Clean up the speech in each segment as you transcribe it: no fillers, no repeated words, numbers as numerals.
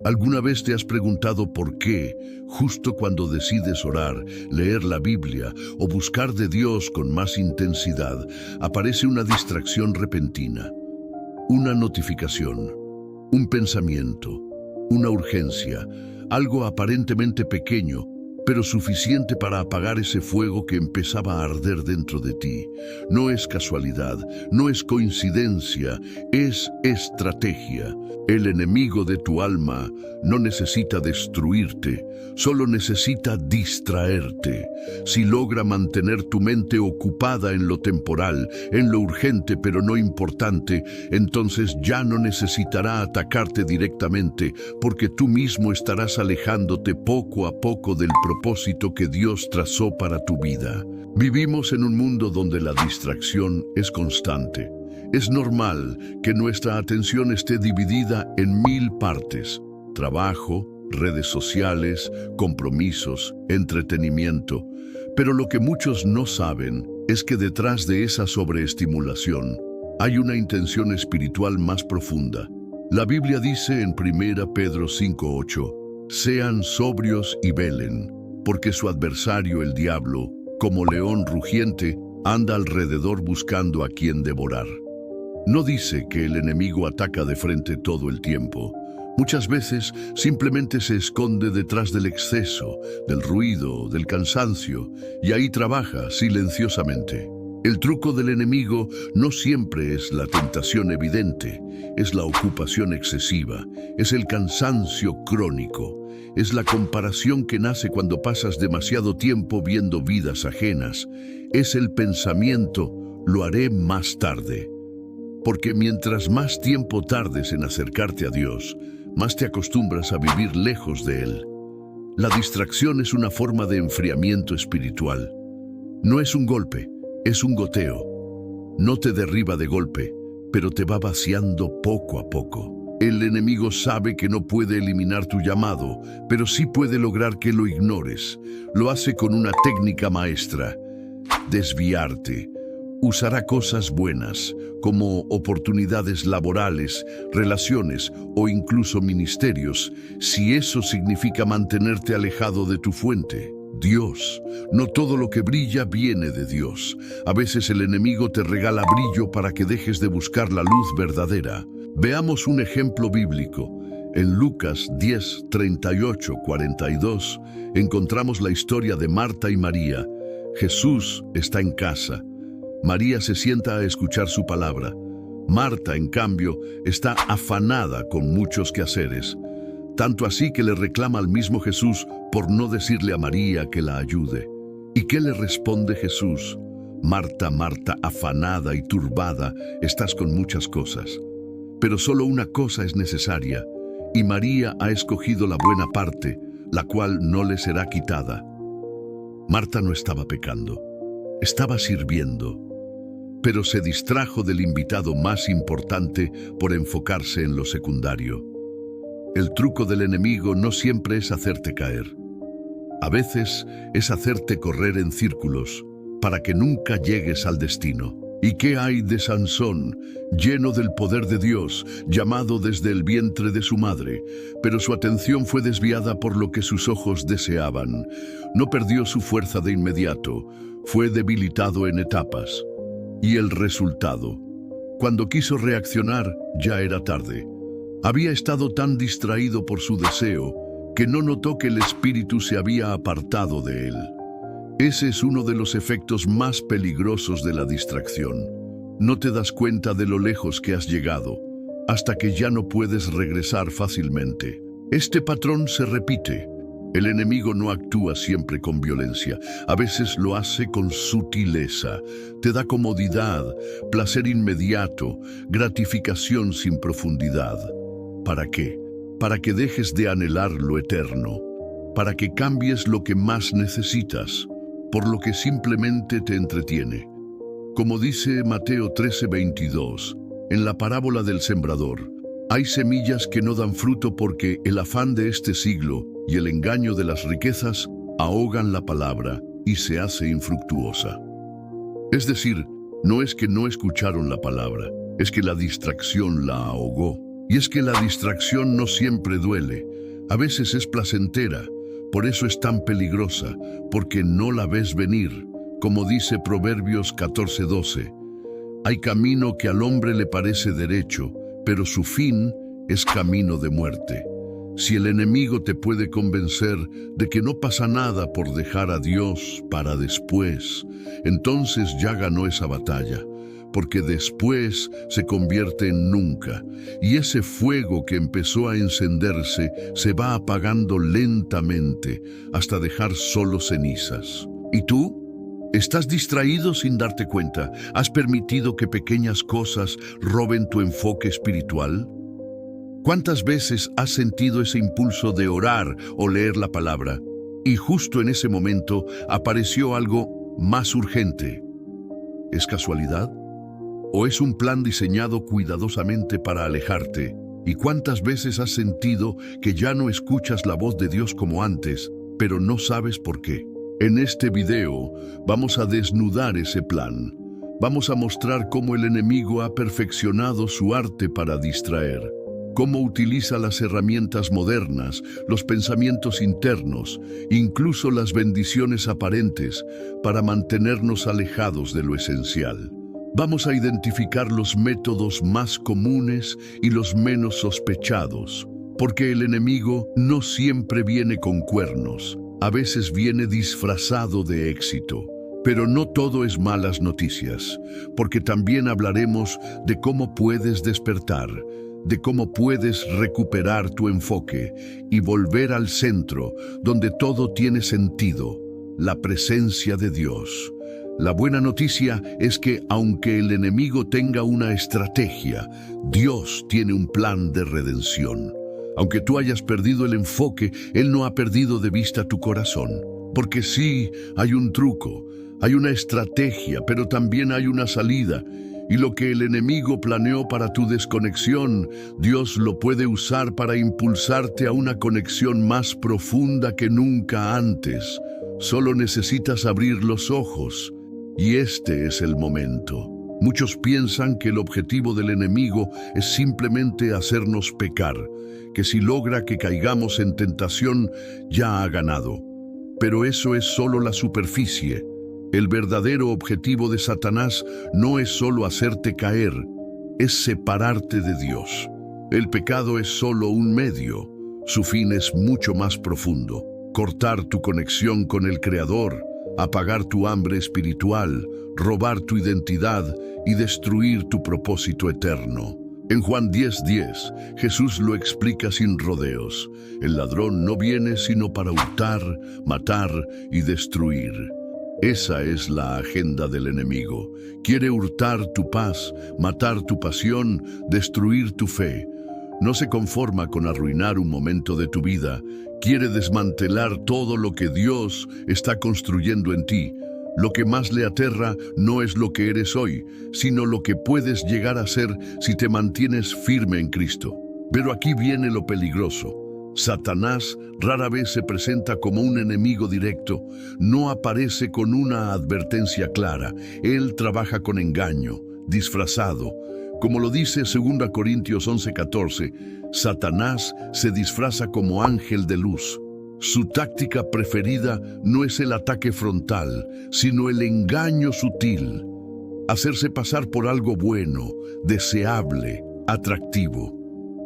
¿Alguna vez te has preguntado por qué, justo cuando decides orar, leer la Biblia o buscar de Dios con más intensidad, aparece una distracción repentina? Una notificación, un pensamiento, una urgencia, algo aparentemente pequeño, pero suficiente para apagar ese fuego que empezaba a arder dentro de ti. No es casualidad, no es coincidencia, es estrategia. El enemigo de tu alma no necesita destruirte, solo necesita distraerte. Si logra mantener tu mente ocupada en lo temporal, en lo urgente pero no importante, entonces ya no necesitará atacarte directamente, porque tú mismo estarás alejándote poco a poco del propósito que Dios trazó para tu vida. Vivimos en un mundo donde la distracción es constante. Es normal que nuestra atención esté dividida en 1000 partes: trabajo, redes sociales, compromisos, entretenimiento. Pero lo que muchos no saben es que detrás de esa sobreestimulación hay una intención espiritual más profunda. La Biblia dice en 1 Pedro 5:8, «Sean sobrios y velen, porque su adversario, el diablo, como león rugiente, anda alrededor buscando a quien devorar». No dice que el enemigo ataca de frente todo el tiempo. Muchas veces simplemente se esconde detrás del exceso, del ruido, del cansancio, y ahí trabaja silenciosamente. El truco del enemigo no siempre es la tentación evidente, es la ocupación excesiva, es el cansancio crónico, es la comparación que nace cuando pasas demasiado tiempo viendo vidas ajenas, es el pensamiento, lo haré más tarde. Porque mientras más tiempo tardes en acercarte a Dios, más te acostumbras a vivir lejos de Él. La distracción es una forma de enfriamiento espiritual. No es un golpe, es un goteo. No te derriba de golpe, pero te va vaciando poco a poco. El enemigo sabe que no puede eliminar tu llamado, pero sí puede lograr que lo ignores. Lo hace con una técnica maestra: desviarte. Usará cosas buenas, como oportunidades laborales, relaciones o incluso ministerios, si eso significa mantenerte alejado de tu fuente, Dios. No todo lo que brilla viene de Dios. A veces el enemigo te regala brillo para que dejes de buscar la luz verdadera. Veamos un ejemplo bíblico. En Lucas 10, 38, 42, encontramos la historia de Marta y María. Jesús está en casa. María se sienta a escuchar su palabra. Marta, en cambio, está afanada con muchos quehaceres, tanto así que le reclama al mismo Jesús por no decirle a María que la ayude. ¿Y qué le responde Jesús? Marta, Marta, afanada y turbada, estás con muchas cosas, pero solo una cosa es necesaria, y María ha escogido la buena parte, la cual no le será quitada. Marta no estaba pecando, estaba sirviendo, pero se distrajo del invitado más importante por enfocarse en lo secundario. El truco del enemigo no siempre es hacerte caer. A veces es hacerte correr en círculos para que nunca llegues al destino. ¿Y qué hay de Sansón, lleno del poder de Dios, llamado desde el vientre de su madre? Pero su atención fue desviada por lo que sus ojos deseaban. No perdió su fuerza de inmediato, fue debilitado en etapas. Y el resultado, cuando quiso reaccionar, ya era tarde. Había estado tan distraído por su deseo que no notó que el espíritu se había apartado de él. Ese es uno de los efectos más peligrosos de la distracción. No te das cuenta de lo lejos que has llegado, hasta que ya no puedes regresar fácilmente. Este patrón se repite. El enemigo no actúa siempre con violencia, a veces lo hace con sutileza. Te da comodidad, placer inmediato, gratificación sin profundidad. ¿Para qué? Para que dejes de anhelar lo eterno, para que cambies lo que más necesitas, por lo que simplemente te entretiene. Como dice Mateo 13:22, en la parábola del sembrador, hay semillas que no dan fruto porque el afán de este siglo y el engaño de las riquezas ahogan la palabra y se hace infructuosa. Es decir, no es que no escucharon la palabra, es que la distracción la ahogó. Y es que la distracción no siempre duele. A veces es placentera, por eso es tan peligrosa, porque no la ves venir. Como dice Proverbios 14:12, hay camino que al hombre le parece derecho, pero su fin es camino de muerte. Si el enemigo te puede convencer de que no pasa nada por dejar a Dios para después, entonces ya ganó esa batalla, porque después se convierte en nunca, y ese fuego que empezó a encenderse se va apagando lentamente hasta dejar solo cenizas. ¿Y tú? ¿Estás distraído sin darte cuenta? ¿Has permitido que pequeñas cosas roben tu enfoque espiritual? ¿Cuántas veces has sentido ese impulso de orar o leer la palabra, y justo en ese momento apareció algo más urgente? ¿Es casualidad? ¿O es un plan diseñado cuidadosamente para alejarte? ¿Y cuántas veces has sentido que ya no escuchas la voz de Dios como antes, pero no sabes por qué? En este video vamos a desnudar ese plan. Vamos a mostrar cómo el enemigo ha perfeccionado su arte para distraer, cómo utiliza las herramientas modernas, los pensamientos internos, incluso las bendiciones aparentes, para mantenernos alejados de lo esencial. Vamos a identificar los métodos más comunes y los menos sospechados, porque el enemigo no siempre viene con cuernos, a veces viene disfrazado de éxito. Pero no todo es malas noticias, porque también hablaremos de cómo puedes despertar, de cómo puedes recuperar tu enfoque y volver al centro, donde todo tiene sentido, la presencia de Dios. La buena noticia es que, aunque el enemigo tenga una estrategia, Dios tiene un plan de redención. Aunque tú hayas perdido el enfoque, Él no ha perdido de vista tu corazón. Porque sí, hay un truco, hay una estrategia, pero también hay una salida. Y lo que el enemigo planeó para tu desconexión, Dios lo puede usar para impulsarte a una conexión más profunda que nunca antes. Solo necesitas abrir los ojos, y este es el momento. Muchos piensan que el objetivo del enemigo es simplemente hacernos pecar, que si logra que caigamos en tentación, ya ha ganado. Pero eso es solo la superficie. El verdadero objetivo de Satanás no es solo hacerte caer, es separarte de Dios. El pecado es solo un medio, su fin es mucho más profundo. Cortar tu conexión con el Creador, apagar tu hambre espiritual, robar tu identidad y destruir tu propósito eterno. En Juan 10:10, Jesús lo explica sin rodeos. El ladrón no viene sino para hurtar, matar y destruir. Esa es la agenda del enemigo. Quiere hurtar tu paz, matar tu pasión, destruir tu fe. No se conforma con arruinar un momento de tu vida. Quiere desmantelar todo lo que Dios está construyendo en ti. Lo que más le aterra no es lo que eres hoy, sino lo que puedes llegar a ser si te mantienes firme en Cristo. Pero aquí viene lo peligroso. Satanás rara vez se presenta como un enemigo directo, no aparece con una advertencia clara. Él trabaja con engaño, disfrazado. Como lo dice 2 Corintios 11:14, Satanás se disfraza como ángel de luz. Su táctica preferida no es el ataque frontal, sino el engaño sutil. Hacerse pasar por algo bueno, deseable, atractivo.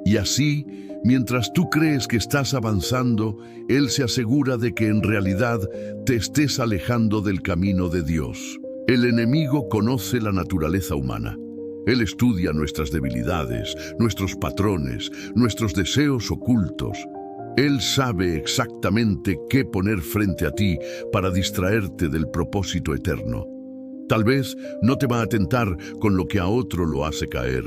Y así, mientras tú crees que estás avanzando, Él se asegura de que en realidad te estés alejando del camino de Dios. El enemigo conoce la naturaleza humana. Él estudia nuestras debilidades, nuestros patrones, nuestros deseos ocultos. Él sabe exactamente qué poner frente a ti para distraerte del propósito eterno. Tal vez no te va a tentar con lo que a otro lo hace caer.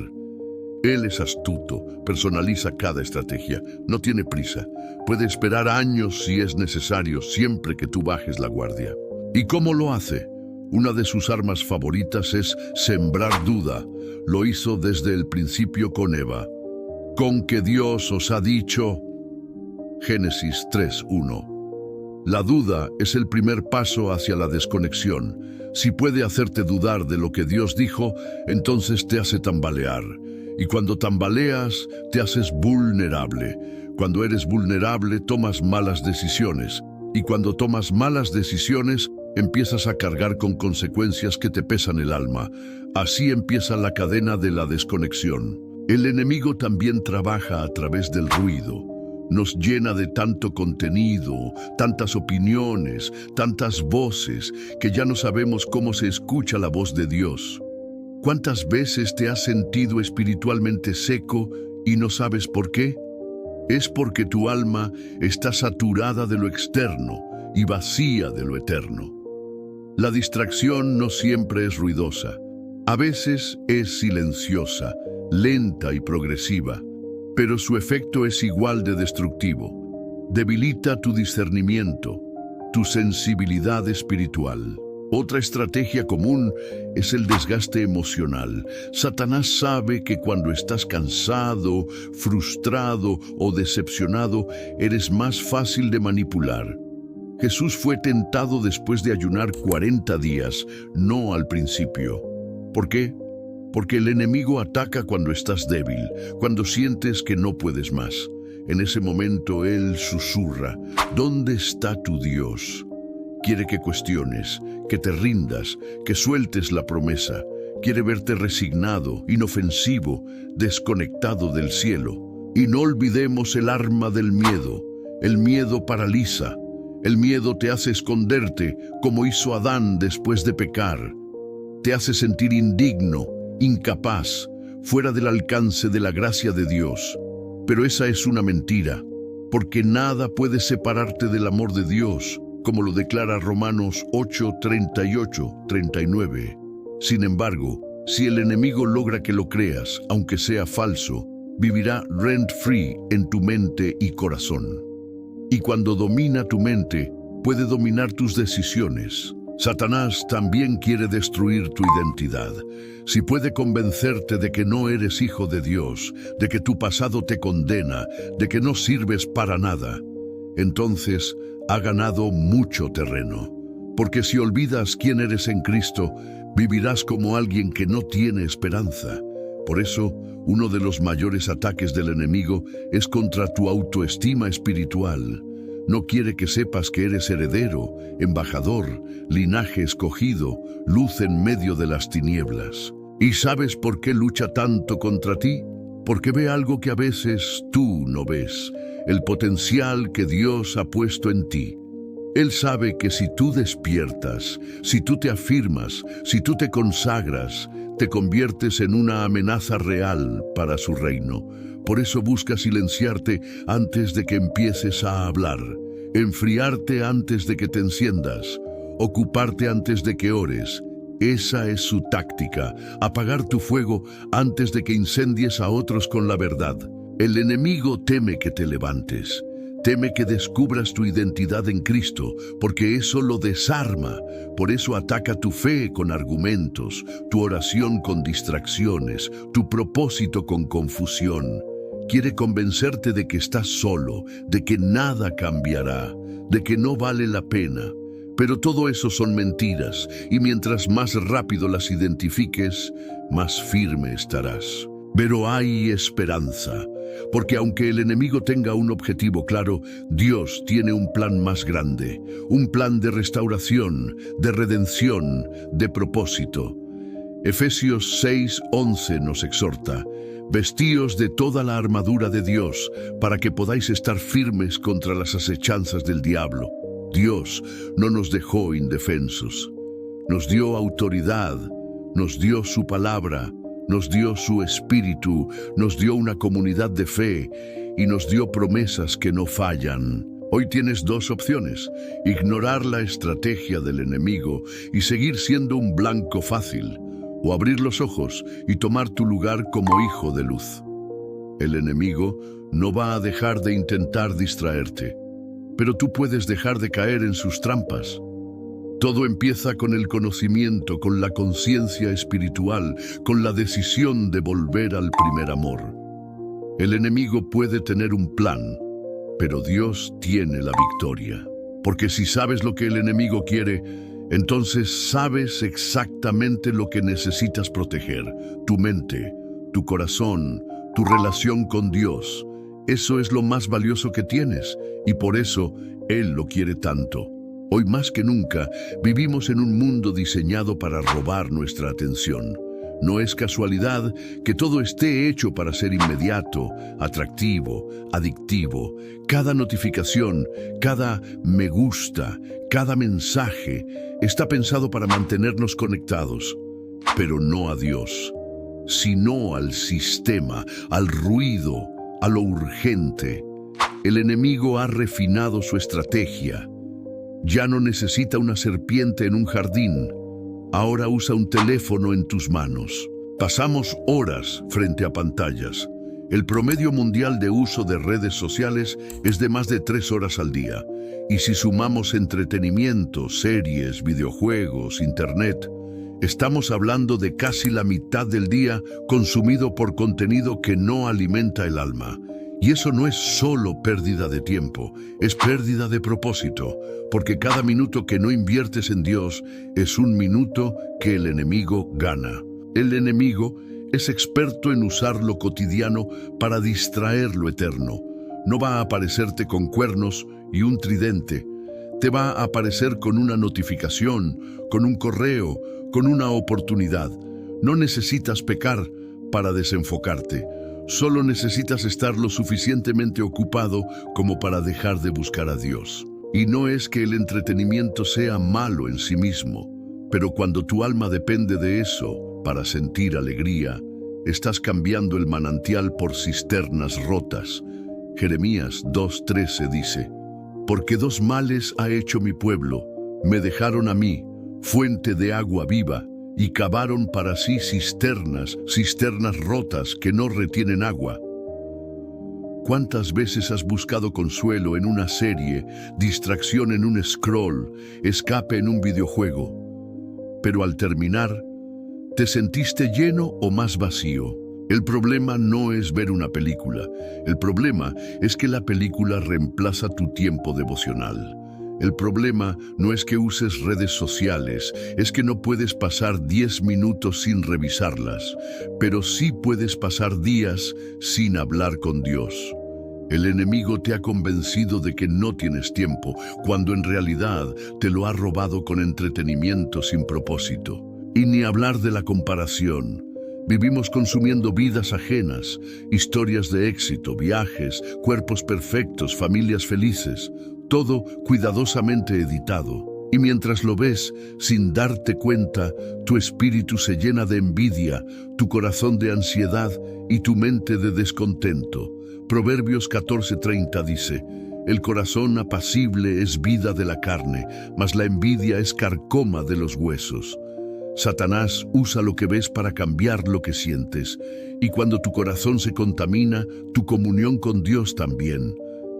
Él es astuto, personaliza cada estrategia, no tiene prisa. Puede esperar años si es necesario, siempre que tú bajes la guardia. ¿Y cómo lo hace? Una de sus armas favoritas es sembrar duda. Lo hizo desde el principio con Eva. Con que Dios os ha dicho... Génesis 3:1. La duda es el primer paso hacia la desconexión. Si puede hacerte dudar de lo que Dios dijo, entonces te hace tambalear. Y cuando tambaleas, te haces vulnerable. Cuando eres vulnerable, tomas malas decisiones. Y cuando tomas malas decisiones, empiezas a cargar con consecuencias que te pesan el alma. Así empieza la cadena de la desconexión. El enemigo también trabaja a través del ruido. Nos llena de tanto contenido, tantas opiniones, tantas voces, que ya no sabemos cómo se escucha la voz de Dios. ¿Cuántas veces te has sentido espiritualmente seco y no sabes por qué? Es porque tu alma está saturada de lo externo y vacía de lo eterno. La distracción no siempre es ruidosa. A veces es silenciosa, lenta y progresiva, pero su efecto es igual de destructivo. Debilita tu discernimiento, tu sensibilidad espiritual. Otra estrategia común es el desgaste emocional. Satanás sabe que cuando estás cansado, frustrado o decepcionado, eres más fácil de manipular. Jesús fue tentado después de ayunar 40 días, no al principio. ¿Por qué? Porque el enemigo ataca cuando estás débil, cuando sientes que no puedes más. En ese momento él susurra: ¿dónde está tu Dios? Quiere que cuestiones, que te rindas, que sueltes la promesa. Quiere verte resignado, inofensivo, desconectado del cielo. Y no olvidemos el arma del miedo. El miedo paraliza. El miedo te hace esconderte, como hizo Adán después de pecar. Te hace sentir indigno, incapaz, fuera del alcance de la gracia de Dios. Pero esa es una mentira, porque nada puede separarte del amor de Dios, como lo declara Romanos 8, 38, 39. Sin embargo, si el enemigo logra que lo creas, aunque sea falso, vivirá rent-free en tu mente y corazón. Y cuando domina tu mente, puede dominar tus decisiones. Satanás también quiere destruir tu identidad. Si puede convencerte de que no eres hijo de Dios, de que tu pasado te condena, de que no sirves para nada, entonces ha ganado mucho terreno. Porque si olvidas quién eres en Cristo, vivirás como alguien que no tiene esperanza. Por eso, uno de los mayores ataques del enemigo es contra tu autoestima espiritual. No quiere que sepas que eres heredero, embajador, linaje escogido, luz en medio de las tinieblas. ¿Y sabes por qué lucha tanto contra ti? Porque ve algo que a veces tú no ves, el potencial que Dios ha puesto en ti. Él sabe que si tú despiertas, si tú te afirmas, si tú te consagras, te conviertes en una amenaza real para su reino. Por eso busca silenciarte antes de que empieces a hablar, enfriarte antes de que te enciendas, ocuparte antes de que ores. Esa es su táctica, apagar tu fuego antes de que incendies a otros con la verdad. El enemigo teme que te levantes. Teme que descubras tu identidad en Cristo, porque eso lo desarma. Por eso ataca tu fe con argumentos, tu oración con distracciones, tu propósito con confusión. Quiere convencerte de que estás solo, de que nada cambiará, de que no vale la pena. Pero todo eso son mentiras, y mientras más rápido las identifiques, más firme estarás. Pero hay esperanza, porque aunque el enemigo tenga un objetivo claro, Dios tiene un plan más grande, un plan de restauración, de redención, de propósito. Efesios 6:11 nos exhorta: vestíos de toda la armadura de Dios, para que podáis estar firmes contra las acechanzas del diablo. Dios no nos dejó indefensos. Nos dio autoridad, nos dio su palabra, nos dio su espíritu, nos dio una comunidad de fe y nos dio promesas que no fallan. Hoy tienes dos opciones: ignorar la estrategia del enemigo y seguir siendo un blanco fácil, o abrir los ojos y tomar tu lugar como hijo de luz. El enemigo no va a dejar de intentar distraerte, pero tú puedes dejar de caer en sus trampas. Todo empieza con el conocimiento, con la conciencia espiritual, con la decisión de volver al primer amor. El enemigo puede tener un plan, pero Dios tiene la victoria. Porque si sabes lo que el enemigo quiere, entonces sabes exactamente lo que necesitas proteger: tu mente, tu corazón, tu relación con Dios. Eso es lo más valioso que tienes y por eso Él lo quiere tanto. Hoy más que nunca vivimos en un mundo diseñado para robar nuestra atención. No es casualidad que todo esté hecho para ser inmediato, atractivo, adictivo. Cada notificación, cada me gusta, cada mensaje está pensado para mantenernos conectados, pero no a Dios, sino al sistema, al ruido, a lo urgente. El enemigo ha refinado su estrategia. Ya no necesita una serpiente en un jardín. Ahora usa un teléfono en tus manos. Pasamos horas frente a pantallas. El promedio mundial de uso de redes sociales es de más de 3 horas al día. Y si sumamos entretenimiento, series, videojuegos, internet, estamos hablando de casi la mitad del día consumido por contenido que no alimenta el alma. Y eso no es solo pérdida de tiempo, es pérdida de propósito, porque cada minuto que no inviertes en Dios es un minuto que el enemigo gana. El enemigo es experto en usar lo cotidiano para distraer lo eterno. No va a aparecerte con cuernos y un tridente. Te va a aparecer con una notificación, con un correo, con una oportunidad. No necesitas pecar para desenfocarte. Solo necesitas estar lo suficientemente ocupado como para dejar de buscar a Dios. Y no es que el entretenimiento sea malo en sí mismo, pero cuando tu alma depende de eso para sentir alegría, estás cambiando el manantial por cisternas rotas. Jeremías 2:13 dice: «Porque 2 males ha hecho mi pueblo, me dejaron a mí, fuente de agua viva, y cavaron para sí cisternas rotas que no retienen agua». ¿Cuántas veces has buscado consuelo en una serie, distracción en un scroll, escape en un videojuego? Pero al terminar, ¿te sentiste lleno o más vacío? El problema no es ver una película. El problema es que la película reemplaza tu tiempo devocional. El problema no es que uses redes sociales, es que no puedes pasar 10 minutos sin revisarlas, pero sí puedes pasar días sin hablar con Dios. El enemigo te ha convencido de que no tienes tiempo, cuando en realidad te lo ha robado con entretenimiento sin propósito. Y ni hablar de la comparación. Vivimos consumiendo vidas ajenas, historias de éxito, viajes, cuerpos perfectos, familias felices. Todo cuidadosamente editado. Y mientras lo ves, sin darte cuenta, tu espíritu se llena de envidia, tu corazón de ansiedad y tu mente de descontento. Proverbios 14:30 dice: «El corazón apacible es vida de la carne, mas la envidia es carcoma de los huesos». Satanás usa lo que ves para cambiar lo que sientes. Y cuando tu corazón se contamina, tu comunión con Dios también.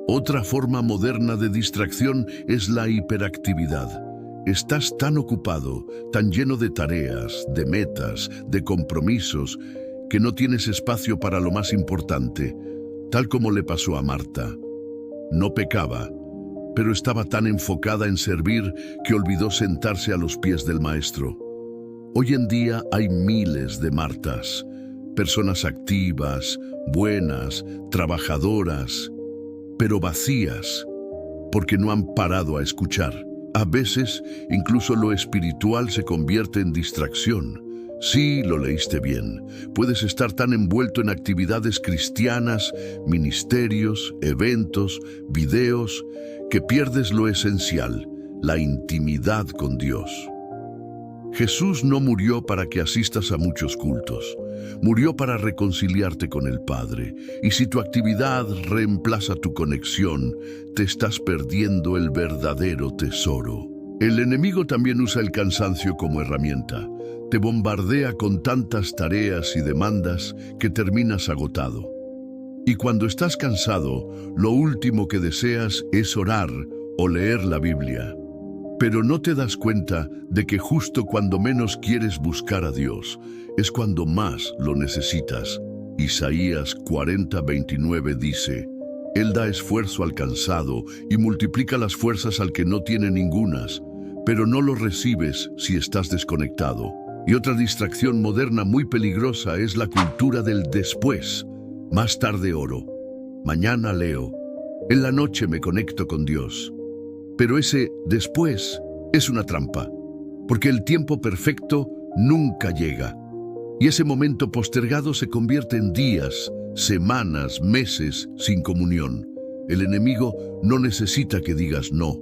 Otra forma moderna de distracción es la hiperactividad. Estás tan ocupado, tan lleno de tareas, de metas, de compromisos, que no tienes espacio para lo más importante, tal como le pasó a Marta. No pecaba, pero estaba tan enfocada en servir que olvidó sentarse a los pies del Maestro. Hoy en día hay miles de Martas, personas activas, buenas, trabajadoras, pero vacías, porque no han parado a escuchar. A veces, incluso lo espiritual se convierte en distracción. Sí, lo leíste bien. Puedes estar tan envuelto en actividades cristianas, ministerios, eventos, videos, que pierdes lo esencial, la intimidad con Dios. Jesús no murió para que asistas a muchos cultos. Murió para reconciliarte con el Padre. Y si tu actividad reemplaza tu conexión, te estás perdiendo el verdadero tesoro. El enemigo también usa el cansancio como herramienta. Te bombardea con tantas tareas y demandas que terminas agotado. Y cuando estás cansado, lo último que deseas es orar o leer la Biblia. Pero no te das cuenta de que justo cuando menos quieres buscar a Dios, es cuando más lo necesitas. Isaías 40:29 dice: «Él da esfuerzo al cansado y multiplica las fuerzas al que no tiene ningunas, pero no lo recibes si estás desconectado». Y otra distracción moderna muy peligrosa es la cultura del después. Más tarde oro. Mañana leo. En la noche me conecto con Dios. Pero ese después es una trampa, porque el tiempo perfecto nunca llega. Y ese momento postergado se convierte en días, semanas, meses sin comunión. El enemigo no necesita que digas no.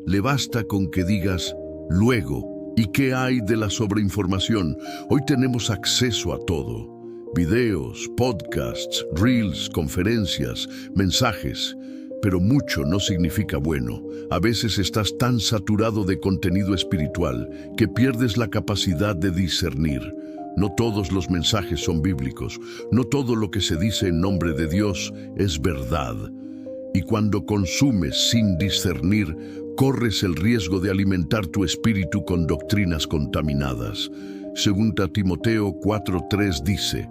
Le basta con que digas luego. ¿Y qué hay de la sobreinformación? Hoy tenemos acceso a todo. Videos, podcasts, reels, conferencias, mensajes. Pero mucho no significa bueno. A veces estás tan saturado de contenido espiritual que pierdes la capacidad de discernir. No todos los mensajes son bíblicos. No todo lo que se dice en nombre de Dios es verdad. Y cuando consumes sin discernir, corres el riesgo de alimentar tu espíritu con doctrinas contaminadas. Segunda Timoteo 4:3 dice: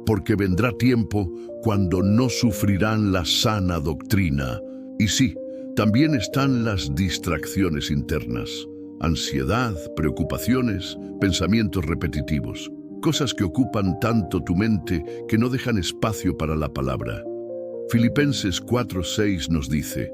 porque vendrá tiempo cuando no sufrirán la sana doctrina. Y sí, también están las distracciones internas. Ansiedad, preocupaciones, pensamientos repetitivos. Cosas que ocupan tanto tu mente que no dejan espacio para la palabra. Filipenses 4:6 nos dice: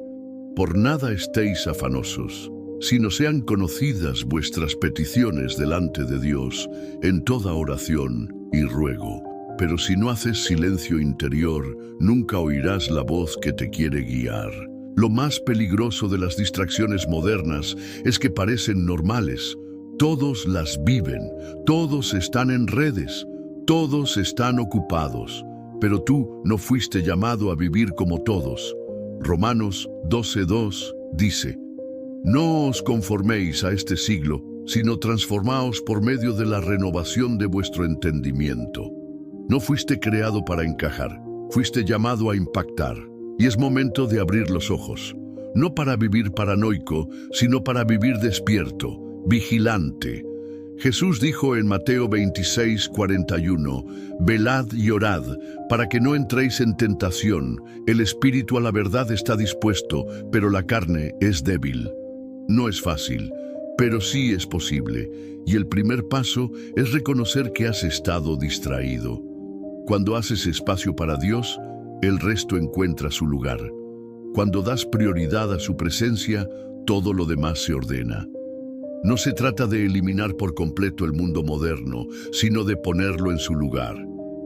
por nada estéis afanosos, sino sean conocidas vuestras peticiones delante de Dios en toda oración y ruego. Pero si no haces silencio interior, nunca oirás la voz que te quiere guiar. Lo más peligroso de las distracciones modernas es que parecen normales. Todos las viven, todos están en redes, todos están ocupados. Pero tú no fuiste llamado a vivir como todos. Romanos 12:2 dice: no os conforméis a este siglo, sino transformaos por medio de la renovación de vuestro entendimiento. No fuiste creado para encajar, fuiste llamado a impactar. Y es momento de abrir los ojos, no para vivir paranoico, sino para vivir despierto, vigilante. Jesús dijo en Mateo 26:41, velad y orad, para que no entréis en tentación. El espíritu a la verdad está dispuesto, pero la carne es débil. No es fácil, pero sí es posible. Y el primer paso es reconocer que has estado distraído. Cuando haces espacio para Dios, el resto encuentra su lugar. Cuando das prioridad a su presencia, todo lo demás se ordena. No se trata de eliminar por completo el mundo moderno, sino de ponerlo en su lugar.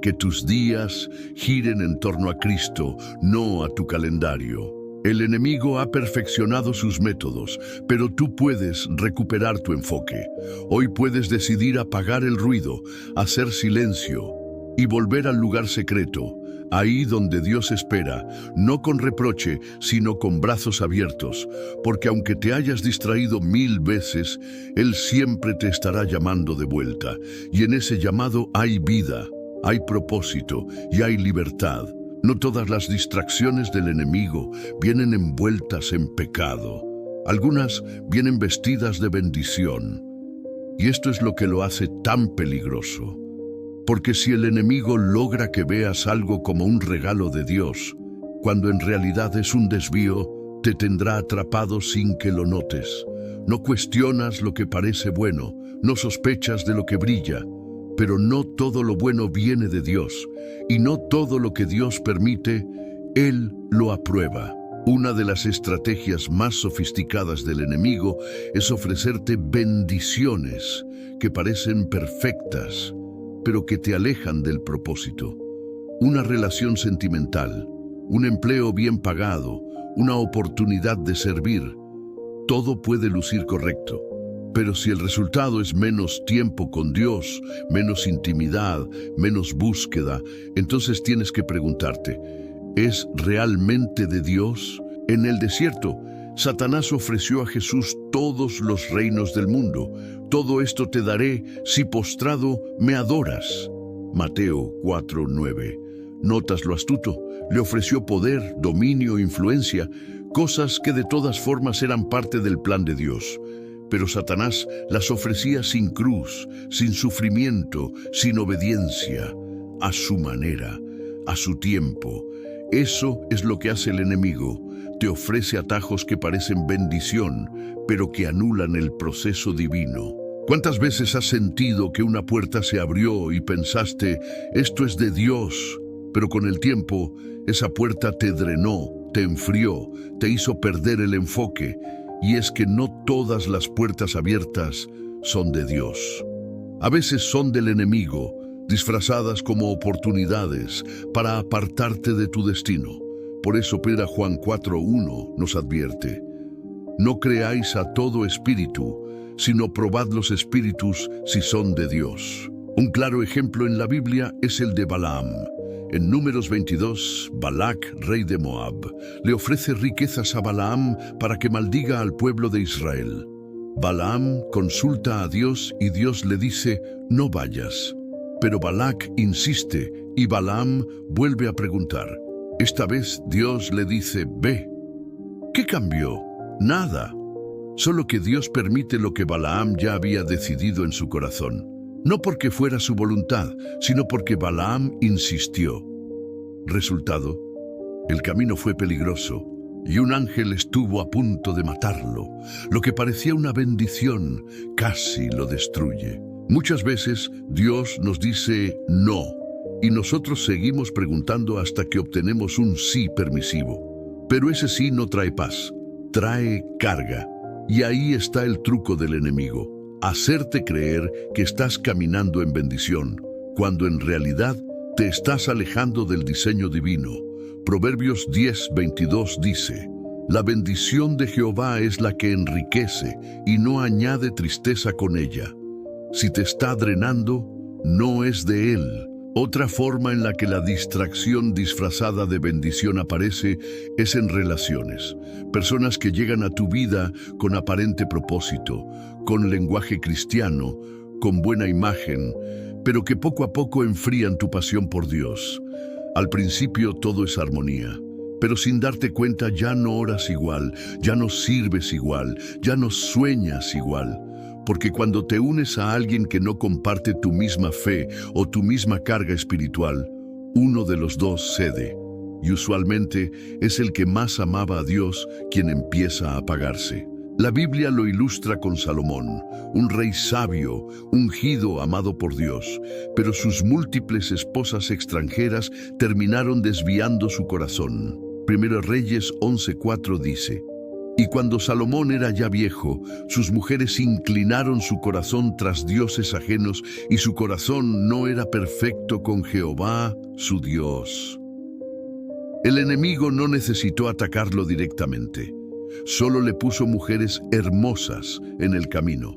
Que tus días giren en torno a Cristo, no a tu calendario. El enemigo ha perfeccionado sus métodos, pero tú puedes recuperar tu enfoque. Hoy puedes decidir apagar el ruido, hacer silencio y volver al lugar secreto, ahí donde Dios espera, no con reproche, sino con brazos abiertos, porque aunque te hayas distraído 1000 veces, Él siempre te estará llamando de vuelta, y en ese llamado hay vida, hay propósito y hay libertad. No todas las distracciones del enemigo vienen envueltas en pecado. Algunas vienen vestidas de bendición, y esto es lo que lo hace tan peligroso. Porque si el enemigo logra que veas algo como un regalo de Dios, cuando en realidad es un desvío, te tendrá atrapado sin que lo notes. No cuestionas lo que parece bueno, no sospechas de lo que brilla, pero no todo lo bueno viene de Dios, y no todo lo que Dios permite, Él lo aprueba. Una de las estrategias más sofisticadas del enemigo es ofrecerte bendiciones que parecen perfectas, pero que te alejan del propósito. Una relación sentimental, un empleo bien pagado, una oportunidad de servir. Todo puede lucir correcto, pero si el resultado es menos tiempo con Dios, menos intimidad, menos búsqueda, entonces tienes que preguntarte, ¿es realmente de Dios? En el desierto, Satanás ofreció a Jesús todos los reinos del mundo. Todo esto te daré si postrado me adoras. Mateo 4:9. ¿Notas lo astuto? Le ofreció poder, dominio, influencia, cosas que de todas formas eran parte del plan de Dios. Pero Satanás las ofrecía sin cruz, sin sufrimiento, sin obediencia, a su manera, a su tiempo. Eso es lo que hace el enemigo. Te ofrece atajos que parecen bendición, pero que anulan el proceso divino. ¿Cuántas veces has sentido que una puerta se abrió y pensaste, esto es de Dios, Pero con el tiempo, esa puerta te drenó, te enfrió, te hizo perder el enfoque. Y es que no todas las puertas abiertas son de Dios. A veces son del enemigo, disfrazadas como oportunidades para apartarte de tu destino. Por eso 1 Juan 4:1 nos advierte: no creáis a todo espíritu, sino probad los espíritus si son de Dios. Un claro ejemplo en la Biblia es el de Balaam. En Números 22, Balac, rey de Moab, le ofrece riquezas a Balaam para que maldiga al pueblo de Israel. Balaam consulta a Dios y Dios le dice: no vayas. Pero Balac insiste y Balaam vuelve a preguntar. Esta vez Dios le dice: ve. ¿Qué cambió? Nada. Solo que Dios permite lo que Balaam ya había decidido en su corazón. No porque fuera su voluntad, sino porque Balaam insistió. Resultado: el camino fue peligroso y un ángel estuvo a punto de matarlo. Lo que parecía una bendición casi lo destruye. Muchas veces Dios nos dice no y nosotros seguimos preguntando hasta que obtenemos un sí permisivo. Pero ese sí no trae paz, trae carga. Y ahí está el truco del enemigo: hacerte creer que estás caminando en bendición, cuando en realidad te estás alejando del diseño divino. Proverbios 10:22 dice: la bendición de Jehová es la que enriquece y no añade tristeza con ella. Si te está drenando, no es de Él. Otra forma en la que la distracción disfrazada de bendición aparece es en relaciones. Personas que llegan a tu vida con aparente propósito, con lenguaje cristiano, con buena imagen, pero que poco a poco enfrían tu pasión por Dios. Al principio todo es armonía, pero sin darte cuenta ya no oras igual, ya no sirves igual, ya no sueñas igual. Porque cuando te unes a alguien que no comparte tu misma fe o tu misma carga espiritual, uno de los dos cede. Y usualmente es el que más amaba a Dios quien empieza a apagarse. La Biblia lo ilustra con Salomón, un rey sabio, ungido, amado por Dios, pero sus múltiples esposas extranjeras terminaron desviando su corazón. 1 Reyes 11:4 dice: y cuando Salomón era ya viejo, sus mujeres inclinaron su corazón tras dioses ajenos, y su corazón no era perfecto con Jehová, su Dios. El enemigo no necesitó atacarlo directamente. Solo le puso mujeres hermosas en el camino,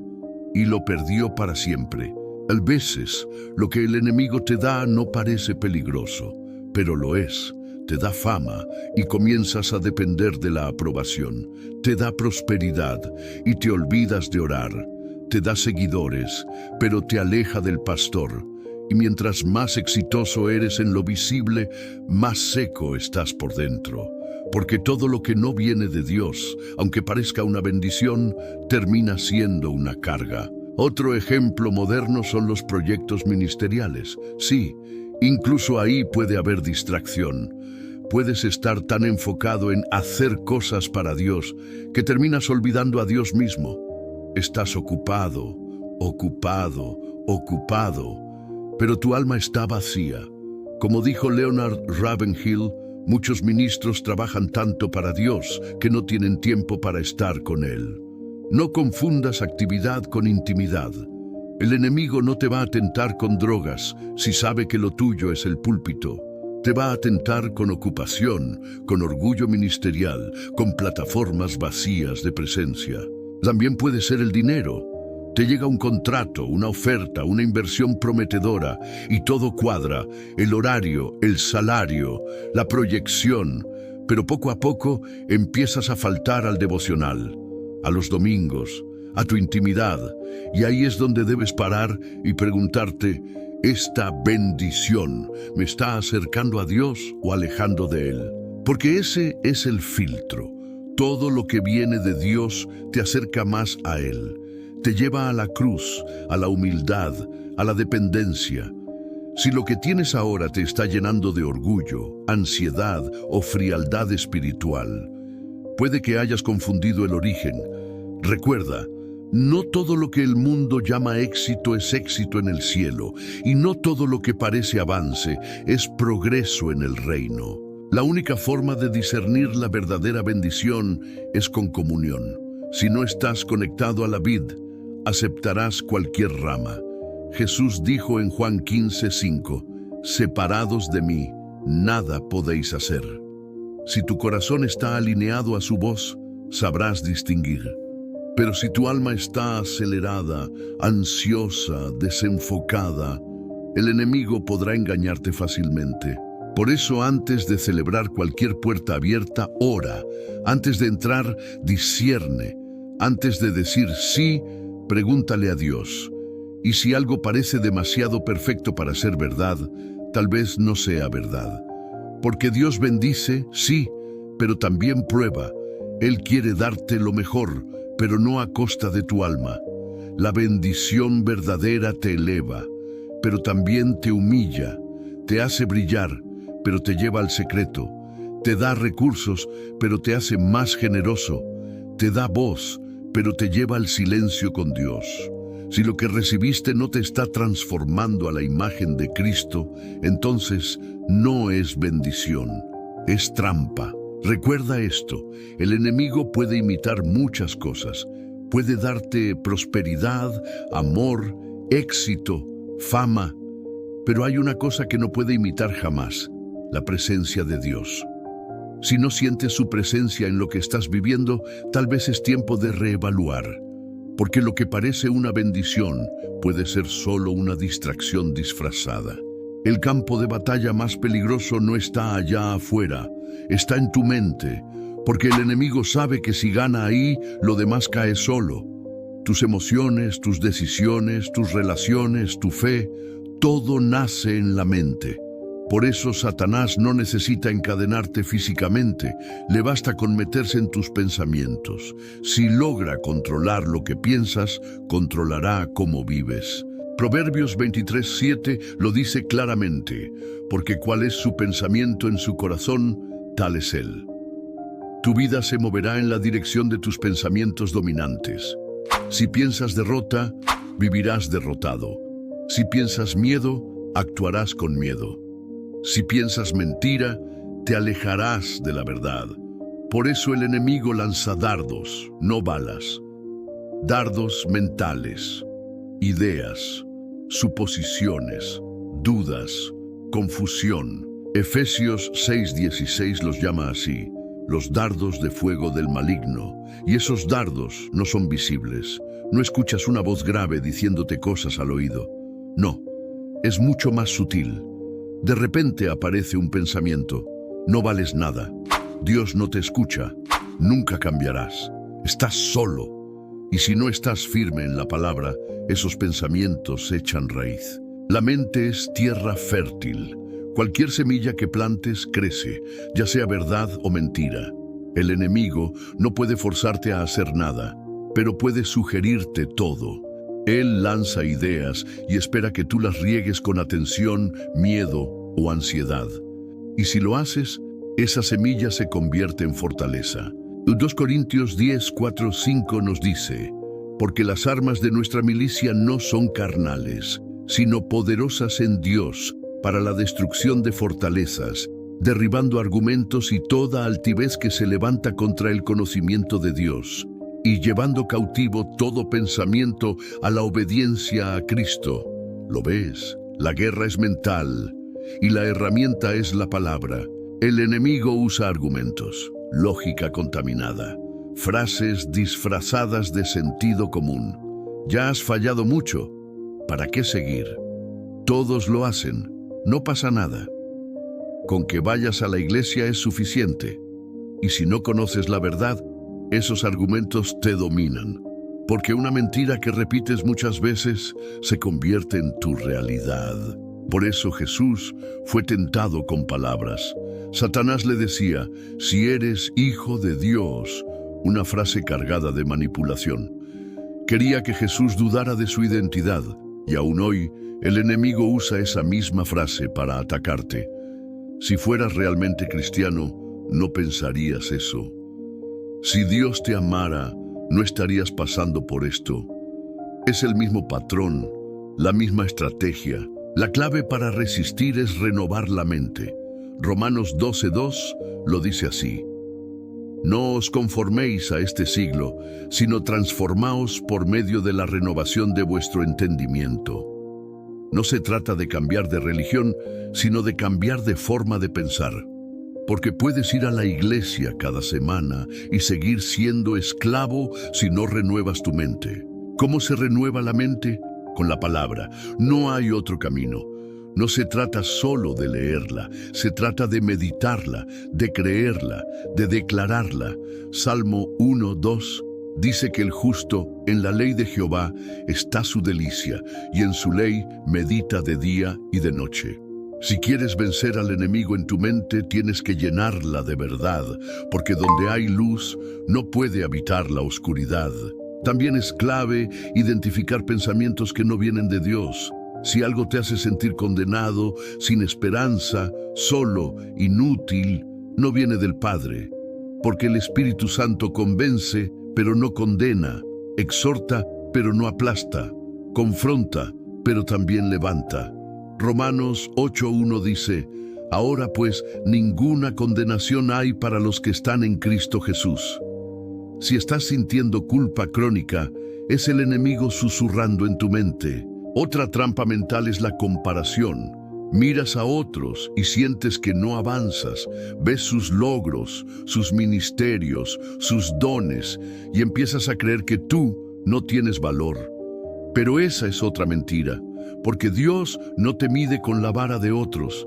y lo perdió para siempre. A veces, lo que el enemigo te da no parece peligroso, pero lo es. Te da fama y comienzas a depender de la aprobación. Te da prosperidad y te olvidas de orar. Te da seguidores, pero te aleja del pastor. Y mientras más exitoso eres en lo visible, más seco estás por dentro. Porque todo lo que no viene de Dios, aunque parezca una bendición, termina siendo una carga. Otro ejemplo moderno son los proyectos ministeriales. Sí, incluso ahí puede haber distracción. Puedes estar tan enfocado en hacer cosas para Dios que terminas olvidando a Dios mismo. Estás ocupado, pero tu alma está vacía. Como dijo Leonard Ravenhill, muchos ministros trabajan tanto para Dios que no tienen tiempo para estar con Él. No confundas actividad con intimidad. El enemigo no te va a tentar con drogas si sabe que lo tuyo es el púlpito. Te va a tentar con ocupación, con orgullo ministerial, con plataformas vacías de presencia. También puede ser el dinero. Te llega un contrato, una oferta, una inversión prometedora y todo cuadra, el horario, el salario, la proyección, pero poco a poco empiezas a faltar al devocional, a los domingos, a tu intimidad, y ahí es donde debes parar y preguntarte: ¿esta bendición me está acercando a Dios o alejando de Él? Porque ese es el filtro. Todo lo que viene de Dios te acerca más a Él. Te lleva a la cruz, a la humildad, a la dependencia. Si lo que tienes ahora te está llenando de orgullo, ansiedad o frialdad espiritual, puede que hayas confundido el origen. Recuerda, No todo lo que el mundo llama éxito es éxito en el cielo, y no todo lo que parece avance es progreso en el reino. La única forma de discernir la verdadera bendición es con comunión. Si no estás conectado a la vid, aceptarás cualquier rama. Jesús dijo en Juan 15:5, separados de mí, nada podéis hacer. Si tu corazón está alineado a su voz, sabrás distinguir. Pero si tu alma está acelerada, ansiosa, desenfocada, el enemigo podrá engañarte fácilmente. Por eso, antes de celebrar cualquier puerta abierta, ora. Antes de entrar, discierne. Antes de decir sí, pregúntale a Dios. Y si algo parece demasiado perfecto para ser verdad, tal vez no sea verdad. Porque Dios bendice, sí, pero también prueba. Él quiere darte lo mejor, pero no a costa de tu alma. La bendición verdadera te eleva, pero también te humilla, te hace brillar, pero te lleva al secreto, te da recursos, pero te hace más generoso, te da voz, pero te lleva al silencio con Dios. Si lo que recibiste no te está transformando a la imagen de Cristo, entonces no es bendición, es trampa. Recuerda esto, el enemigo puede imitar muchas cosas. Puede darte prosperidad, amor, éxito, fama, pero hay una cosa que no puede imitar jamás, la presencia de Dios. Si no sientes su presencia en lo que estás viviendo, tal vez es tiempo de reevaluar, porque lo que parece una bendición puede ser solo una distracción disfrazada. El campo de batalla más peligroso no está allá afuera, está en tu mente, porque el enemigo sabe que si gana ahí, lo demás cae solo. Tus emociones, tus decisiones, tus relaciones, tu fe, todo nace en la mente. Por eso Satanás no necesita encadenarte físicamente, le basta con meterse en tus pensamientos. Si logra controlar lo que piensas, controlará cómo vives. Proverbios 23:7 lo dice claramente, porque cuál es su pensamiento en su corazón, tal es él. Tu vida se moverá en la dirección de tus pensamientos dominantes. Si piensas derrota, vivirás derrotado. Si piensas miedo, actuarás con miedo. Si piensas mentira, te alejarás de la verdad. Por eso el enemigo lanza dardos, no balas. Dardos mentales, ideas, suposiciones, dudas, confusión. Efesios 6:16 los llama así, los dardos de fuego del maligno. Y esos dardos no son visibles. No escuchas una voz grave diciéndote cosas al oído. No, es mucho más sutil. De repente aparece un pensamiento. No vales nada. Dios no te escucha. Nunca cambiarás. Estás solo. Y si no estás firme en la palabra, esos pensamientos echan raíz. La mente es tierra fértil. Cualquier semilla que plantes crece, ya sea verdad o mentira. El enemigo no puede forzarte a hacer nada, pero puede sugerirte todo. Él lanza ideas y espera que tú las riegues con atención, miedo o ansiedad. Y si lo haces, esa semilla se convierte en fortaleza. 2 Corintios 10:4-5 nos dice, porque las armas de nuestra milicia no son carnales, sino poderosas en Dios para la destrucción de fortalezas, derribando argumentos y toda altivez que se levanta contra el conocimiento de Dios, y llevando cautivo todo pensamiento a la obediencia a Cristo. ¿Lo ves? La guerra es mental, y la herramienta es la palabra. El enemigo usa argumentos, lógica contaminada, frases disfrazadas de sentido común. Ya has fallado mucho. ¿Para qué seguir? Todos lo hacen. No pasa nada. Con que vayas a la iglesia es suficiente. Y si no conoces la verdad, esos argumentos te dominan. Porque una mentira que repites muchas veces se convierte en tu realidad. Por eso Jesús fue tentado con palabras. Satanás le decía, si eres hijo de Dios, una frase cargada de manipulación. Quería que Jesús dudara de su identidad, y aún hoy, el enemigo usa esa misma frase para atacarte. Si fueras realmente cristiano, no pensarías eso. Si Dios te amara, no estarías pasando por esto. Es el mismo patrón, la misma estrategia. La clave para resistir es renovar la mente. Romanos 12:2 lo dice así: no os conforméis a este siglo, sino transformaos por medio de la renovación de vuestro entendimiento. No se trata de cambiar de religión, sino de cambiar de forma de pensar. Porque puedes ir a la iglesia cada semana y seguir siendo esclavo si no renuevas tu mente. ¿Cómo se renueva la mente? Con la palabra. No hay otro camino. No se trata solo de leerla, se trata de meditarla, de creerla, de declararla. Salmo 1:2 dice que el justo en la ley de Jehová está su delicia, y en su ley medita de día y de noche. Si quieres vencer al enemigo en tu mente, tienes que llenarla de verdad, porque donde hay luz, no puede habitar la oscuridad. También es clave identificar pensamientos que no vienen de Dios. Si algo te hace sentir condenado, sin esperanza, solo, inútil, no viene del Padre, porque el Espíritu Santo convence, pero no condena, exhorta, pero no aplasta, confronta, pero también levanta. Romanos 8:1 dice: ahora pues ninguna condenación hay para los que están en Cristo Jesús. Si estás sintiendo culpa crónica, es el enemigo susurrando en tu mente. Otra trampa mental es la comparación. Miras a otros y sientes que no avanzas, ves sus logros, sus ministerios, sus dones, y empiezas a creer que tú no tienes valor. Pero esa es otra mentira, porque Dios no te mide con la vara de otros.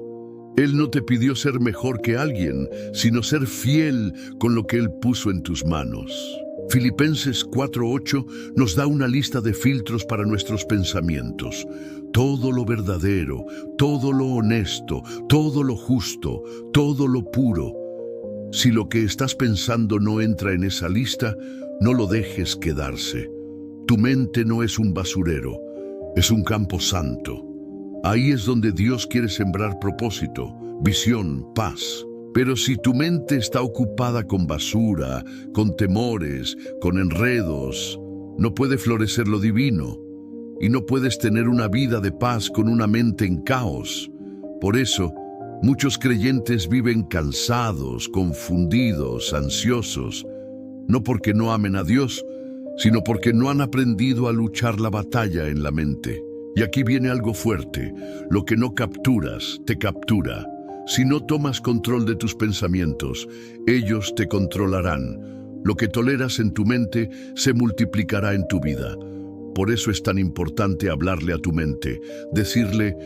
Él no te pidió ser mejor que alguien, sino ser fiel con lo que Él puso en tus manos. Filipenses 4:8 nos da una lista de filtros para nuestros pensamientos. Todo lo verdadero, todo lo honesto, todo lo justo, todo lo puro. Si lo que estás pensando no entra en esa lista, no lo dejes quedarse. Tu mente no es un basurero, es un campo santo. Ahí es donde Dios quiere sembrar propósito, visión, paz. Pero si tu mente está ocupada con basura, con temores, con enredos, no puede florecer lo divino. Y no puedes tener una vida de paz con una mente en caos. Por eso, muchos creyentes viven cansados, confundidos, ansiosos, no porque no amen a Dios, sino porque no han aprendido a luchar la batalla en la mente. Y aquí viene algo fuerte: lo que no capturas, te captura. Si no tomas control de tus pensamientos, ellos te controlarán. Lo que toleras en tu mente se multiplicará en tu vida. Por eso es tan importante hablarle a tu mente, decirle: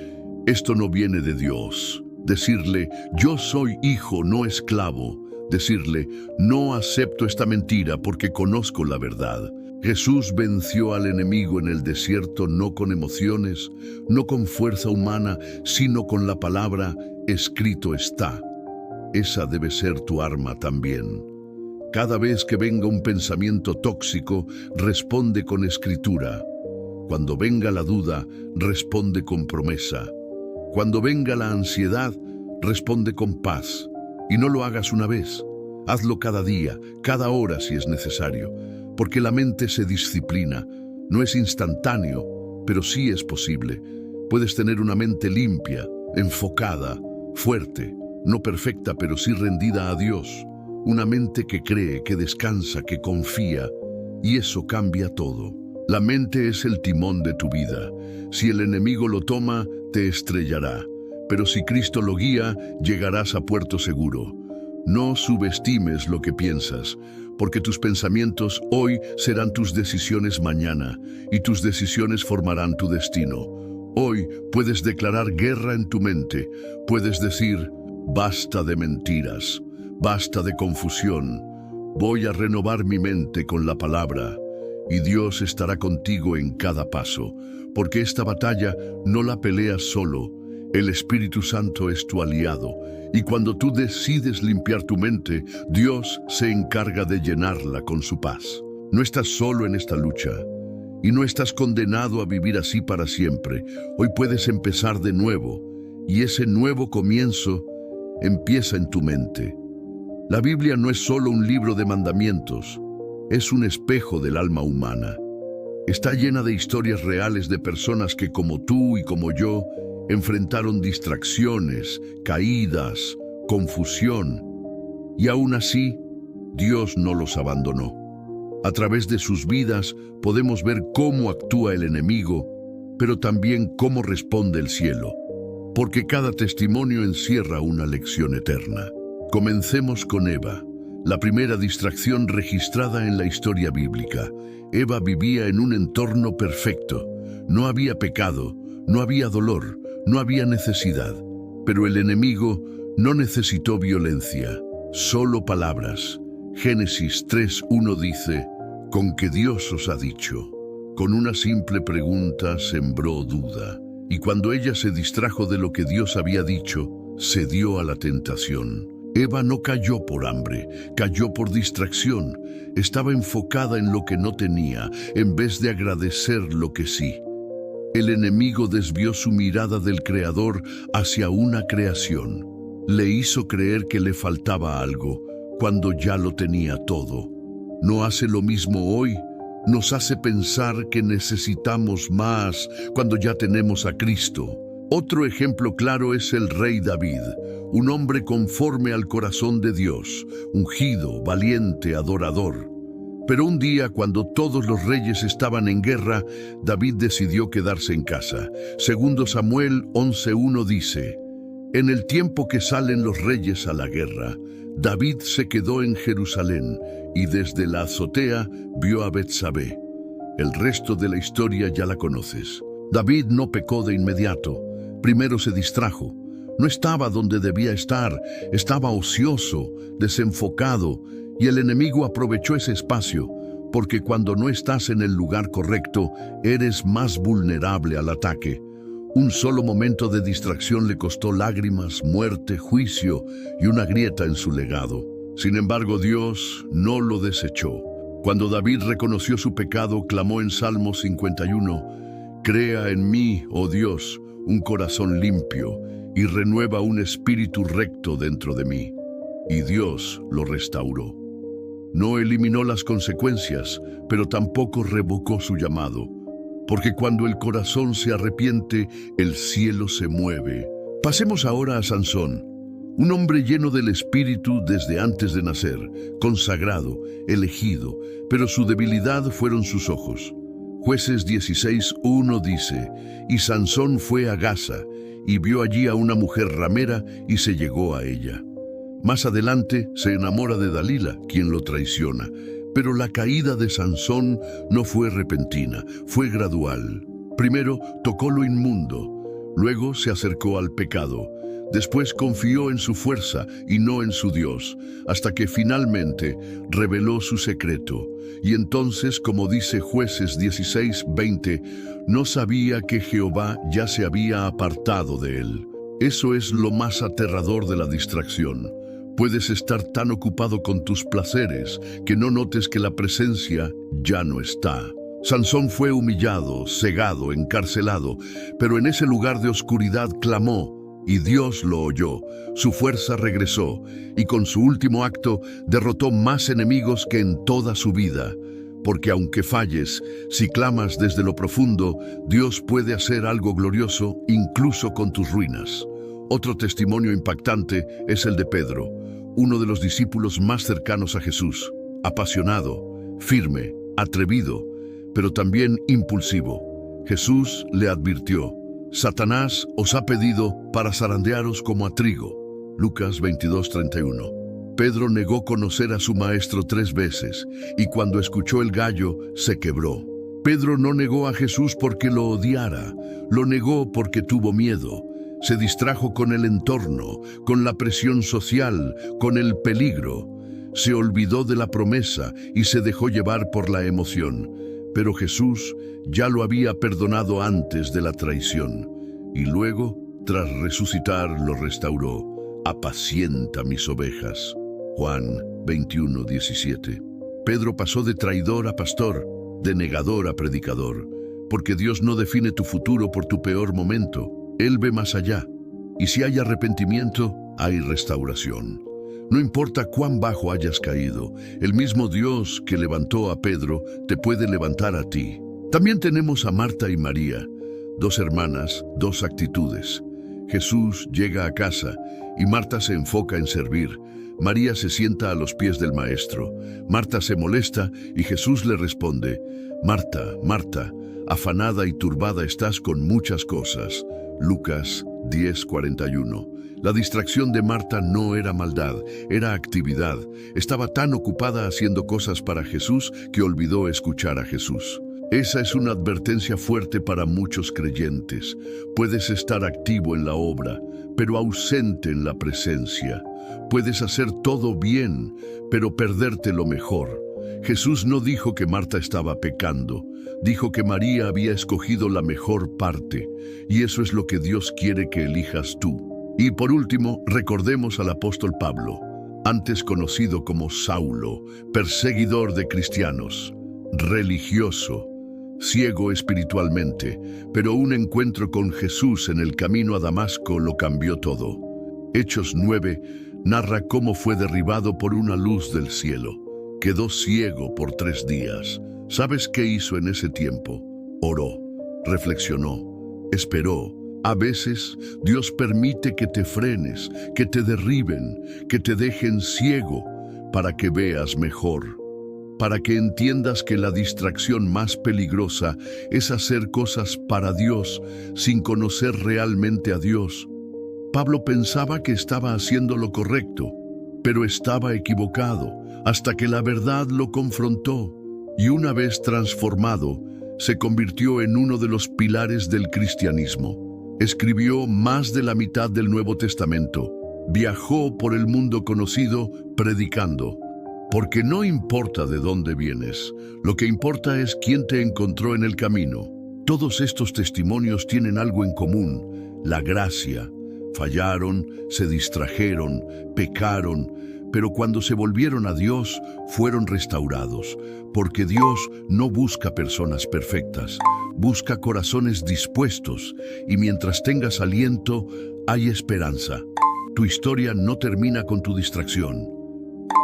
esto no viene de Dios. Decirle: yo soy hijo, no esclavo. Decirle: no acepto esta mentira porque conozco la verdad. Jesús venció al enemigo en el desierto no con emociones, no con fuerza humana, sino con la palabra: escrito está. Esa debe ser tu arma también. Cada vez que venga un pensamiento tóxico, responde con escritura. Cuando venga la duda, responde con promesa. Cuando venga la ansiedad, responde con paz. Y no lo hagas una vez. Hazlo cada día, cada hora si es necesario, porque la mente se disciplina. No es instantáneo, pero sí es posible. Puedes tener una mente limpia, enfocada, fuerte, no perfecta, pero sí rendida a Dios. Una mente que cree, que descansa, que confía, y eso cambia todo. La mente es el timón de tu vida. Si el enemigo lo toma, te estrellará. Pero si Cristo lo guía, llegarás a puerto seguro. No subestimes lo que piensas, porque tus pensamientos hoy serán tus decisiones mañana, y tus decisiones formarán tu destino. Hoy puedes declarar guerra en tu mente. Puedes decir: basta de mentiras, basta de confusión. Voy a renovar mi mente con la palabra. Y Dios estará contigo en cada paso, porque esta batalla no la peleas solo. El Espíritu Santo es tu aliado, y cuando tú decides limpiar tu mente, Dios se encarga de llenarla con su paz. No estás solo en esta lucha, y no estás condenado a vivir así para siempre. Hoy puedes empezar de nuevo, y ese nuevo comienzo empieza en tu mente. La Biblia no es solo un libro de mandamientos, es un espejo del alma humana. Está llena de historias reales de personas que, como tú y como yo, enfrentaron distracciones, caídas, confusión, y aún así, Dios no los abandonó. A través de sus vidas podemos ver cómo actúa el enemigo, pero también cómo responde el cielo, porque cada testimonio encierra una lección eterna. Comencemos con Eva, la primera distracción registrada en la historia bíblica. Eva vivía en un entorno perfecto. No había pecado, no había dolor, no había necesidad. Pero el enemigo no necesitó violencia, solo palabras. Génesis 3:1 dice, «Con que Dios os ha dicho». Con una simple pregunta sembró duda. Y cuando ella se distrajo de lo que Dios había dicho, cedió a la tentación. Eva no cayó por hambre, cayó por distracción. Estaba enfocada en lo que no tenía, en vez de agradecer lo que sí. El enemigo desvió su mirada del Creador hacia una creación. Le hizo creer que le faltaba algo, cuando ya lo tenía todo. ¿No hace lo mismo hoy? Nos hace pensar que necesitamos más cuando ya tenemos a Cristo. Otro ejemplo claro es el rey David, un hombre conforme al corazón de Dios, ungido, valiente, adorador. Pero un día, cuando todos los reyes estaban en guerra, David decidió quedarse en casa. Segundo Samuel 11:1 dice, «En el tiempo que salen los reyes a la guerra, David se quedó en Jerusalén y desde la azotea vio a Betsabé». El resto de la historia ya la conoces. David no pecó de inmediato. Primero se distrajo. No estaba donde debía estar. Estaba ocioso, desenfocado, y el enemigo aprovechó ese espacio, porque cuando no estás en el lugar correcto, eres más vulnerable al ataque. Un solo momento de distracción le costó lágrimas, muerte, juicio y una grieta en su legado. Sin embargo, Dios no lo desechó. Cuando David reconoció su pecado, clamó en Salmo 51, «Crea en mí, oh Dios, un corazón limpio y renueva un espíritu recto dentro de mí». Y Dios lo restauró. No eliminó las consecuencias, pero tampoco revocó su llamado. Porque cuando el corazón se arrepiente, el cielo se mueve. Pasemos ahora a Sansón, un hombre lleno del Espíritu desde antes de nacer, consagrado, elegido, pero su debilidad fueron sus ojos. Jueces 16:1 dice, «Y Sansón fue a Gaza, y vio allí a una mujer ramera, y se llegó a ella». Más adelante se enamora de Dalila, quien lo traiciona. Pero la caída de Sansón no fue repentina, fue gradual. Primero tocó lo inmundo, luego se acercó al pecado, después confió en su fuerza y no en su Dios, hasta que finalmente reveló su secreto. Y entonces, como dice Jueces 16:20, no sabía que Jehová ya se había apartado de él. Eso es lo más aterrador de la distracción. Puedes estar tan ocupado con tus placeres que no notes que la presencia ya no está. Sansón fue humillado, cegado, encarcelado, pero en ese lugar de oscuridad clamó, y Dios lo oyó. Su fuerza regresó, y con su último acto derrotó más enemigos que en toda su vida. Porque aunque falles, si clamas desde lo profundo, Dios puede hacer algo glorioso incluso con tus ruinas. Otro testimonio impactante es el de Pedro, uno de los discípulos más cercanos a Jesús, apasionado, firme, atrevido, pero también impulsivo. Jesús le advirtió, «Satanás os ha pedido para zarandearos como a trigo». Lucas 22:31. Pedro negó conocer a su maestro 3 veces, y cuando escuchó el gallo, se quebró. Pedro no negó a Jesús porque lo odiara, lo negó porque tuvo miedo. Se distrajo con el entorno, con la presión social, con el peligro. Se olvidó de la promesa y se dejó llevar por la emoción. Pero Jesús ya lo había perdonado antes de la traición. Y luego, tras resucitar, lo restauró. «Apacienta mis ovejas». Juan 21:17. Pedro pasó de traidor a pastor, de negador a predicador, porque Dios no define tu futuro por tu peor momento. Él ve más allá, y si hay arrepentimiento, hay restauración. No importa cuán bajo hayas caído, el mismo Dios que levantó a Pedro te puede levantar a ti. También tenemos a Marta y María, dos hermanas, dos actitudes. Jesús llega a casa y Marta se enfoca en servir. María se sienta a los pies del Maestro. Marta se molesta y Jesús le responde: Marta, Marta, afanada y turbada estás con muchas cosas. Lucas 10:41. La distracción de Marta no era maldad, era actividad. Estaba tan ocupada haciendo cosas para Jesús que olvidó escuchar a Jesús. Esa es una advertencia fuerte para muchos creyentes. Puedes estar activo en la obra, pero ausente en la presencia. Puedes hacer todo bien, pero perderte lo mejor. Jesús no dijo que Marta estaba pecando, dijo que María había escogido la mejor parte, y eso es lo que Dios quiere que elijas tú. Y por último, recordemos al apóstol Pablo, antes conocido como Saulo, perseguidor de cristianos, religioso, ciego espiritualmente, pero un encuentro con Jesús en el camino a Damasco lo cambió todo. Hechos 9 narra cómo fue derribado por una luz del cielo. Quedó ciego por 3 días. ¿Sabes qué hizo en ese tiempo? Oró, reflexionó, esperó. A veces Dios permite que te frenes, que te derriben, que te dejen ciego para que veas mejor. Para que entiendas que la distracción más peligrosa es hacer cosas para Dios sin conocer realmente a Dios. Pablo pensaba que estaba haciendo lo correcto, pero estaba equivocado, hasta que la verdad lo confrontó, y una vez transformado, se convirtió en uno de los pilares del cristianismo. Escribió más de la mitad del Nuevo Testamento, viajó por el mundo conocido predicando. Porque no importa de dónde vienes, lo que importa es quién te encontró en el camino. Todos estos testimonios tienen algo en común: la gracia. Fallaron, se distrajeron, pecaron, pero cuando se volvieron a Dios, fueron restaurados. Porque Dios no busca personas perfectas, busca corazones dispuestos, y mientras tengas aliento, hay esperanza. Tu historia no termina con tu distracción.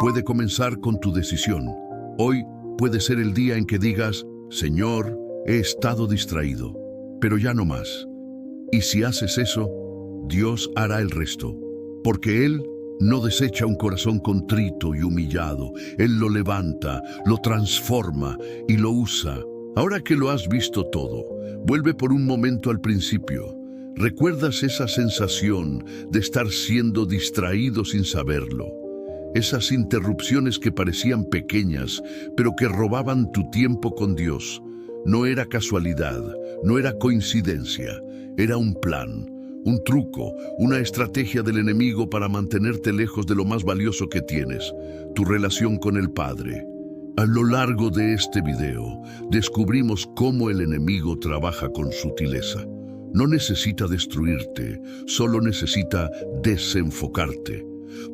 Puede comenzar con tu decisión. Hoy puede ser el día en que digas: Señor, he estado distraído, pero ya no más. Y si haces eso, Dios hará el resto, porque Él no desecha un corazón contrito y humillado. Él lo levanta, lo transforma y lo usa. Ahora que lo has visto todo, vuelve por un momento al principio. ¿Recuerdas esa sensación de estar siendo distraído sin saberlo? Esas interrupciones que parecían pequeñas, pero que robaban tu tiempo con Dios. No era casualidad, no era coincidencia, era un plan. Un truco, una estrategia del enemigo para mantenerte lejos de lo más valioso que tienes, tu relación con el Padre. A lo largo de este video, descubrimos cómo el enemigo trabaja con sutileza. No necesita destruirte, solo necesita desenfocarte.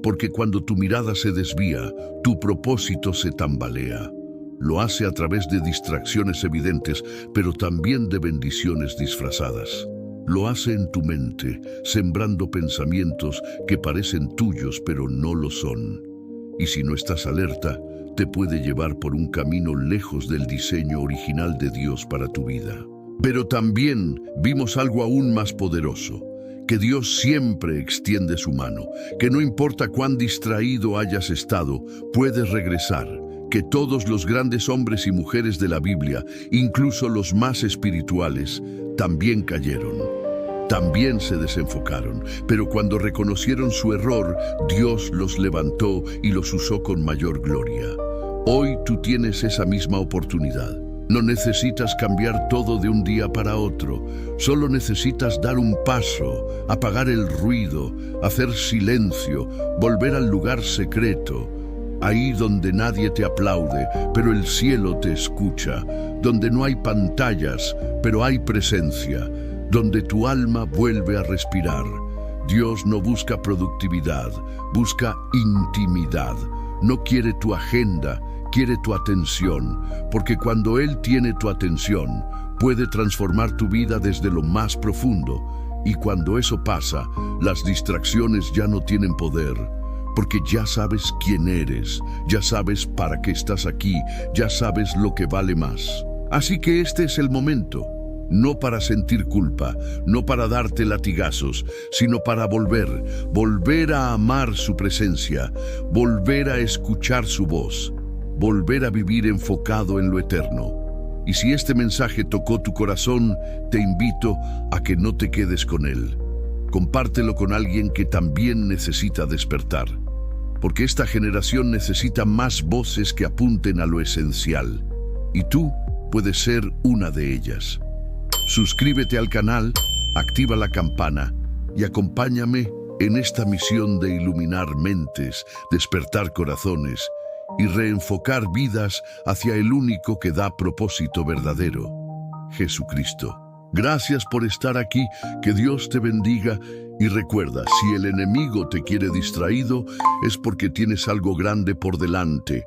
Porque cuando tu mirada se desvía, tu propósito se tambalea. Lo hace a través de distracciones evidentes, pero también de bendiciones disfrazadas. Lo hace en tu mente, sembrando pensamientos que parecen tuyos, pero no lo son. Y si no estás alerta, te puede llevar por un camino lejos del diseño original de Dios para tu vida. Pero también vimos algo aún más poderoso, que Dios siempre extiende su mano, que no importa cuán distraído hayas estado, puedes regresar. Que todos los grandes hombres y mujeres de la Biblia, incluso los más espirituales, también cayeron. También se desenfocaron, pero cuando reconocieron su error, Dios los levantó y los usó con mayor gloria. Hoy tú tienes esa misma oportunidad. No necesitas cambiar todo de un día para otro. Solo necesitas dar un paso, apagar el ruido, hacer silencio, volver al lugar secreto. Ahí donde nadie te aplaude, pero el cielo te escucha, donde no hay pantallas, pero hay presencia, donde tu alma vuelve a respirar. Dios no busca productividad, busca intimidad. No quiere tu agenda, quiere tu atención, porque cuando Él tiene tu atención, puede transformar tu vida desde lo más profundo. Y cuando eso pasa, las distracciones ya no tienen poder, porque ya sabes quién eres, ya sabes para qué estás aquí, ya sabes lo que vale más. Así que este es el momento, no para sentir culpa, no para darte latigazos, sino para volver a amar su presencia, volver a escuchar su voz, volver a vivir enfocado en lo eterno. Y si este mensaje tocó tu corazón, te invito a que no te quedes con él. Compártelo con alguien que también necesita despertar, porque esta generación necesita más voces que apunten a lo esencial, y tú puedes ser una de ellas. Suscríbete al canal, activa la campana y acompáñame en esta misión de iluminar mentes, despertar corazones y reenfocar vidas hacia el único que da propósito verdadero, Jesucristo. Gracias por estar aquí, que Dios te bendiga y recuerda, si el enemigo te quiere distraído, es porque tienes algo grande por delante.